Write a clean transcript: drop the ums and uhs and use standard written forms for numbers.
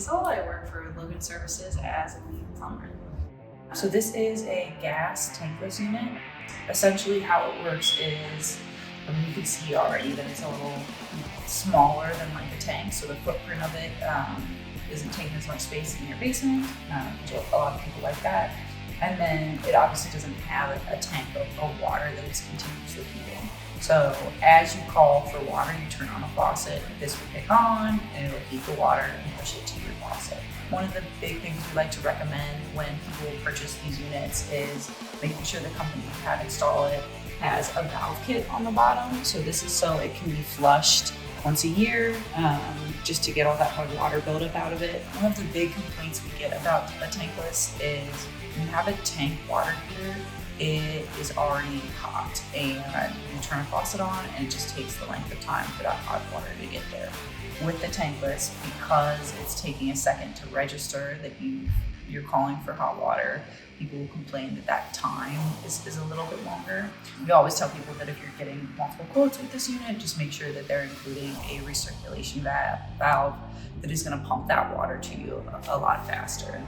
Liesl. I work for Logan Services as a lead plumber. So this is a gas tankless unit. Essentially how it works is, you can see already that it's a little smaller than like a tank, so the footprint of it isn't taking as much space in your basement. A lot of people like that. And then it obviously doesn't have a tank of water that is continuously heating. So as you call for water, you turn on a faucet, this will kick on and it'll heat the water and push it to your faucet. One of the big things we like to recommend when people purchase these units is making sure the company you have install it has a valve kit on the bottom. So this is so it can be flushed once a year, just to get all that hard water buildup out of it. One of the big complaints we get about a tankless is when you have a tank water heater, it is already hot and you turn a faucet on and it just takes the length of time for that hot water to get there. With the tankless, because it's taking a second to register that you're calling for hot water, people will complain that time is a little bit longer. We always tell people that if you're getting multiple quotes with this unit, just make sure that they're including a recirculation valve that is going to pump that water to you a lot faster.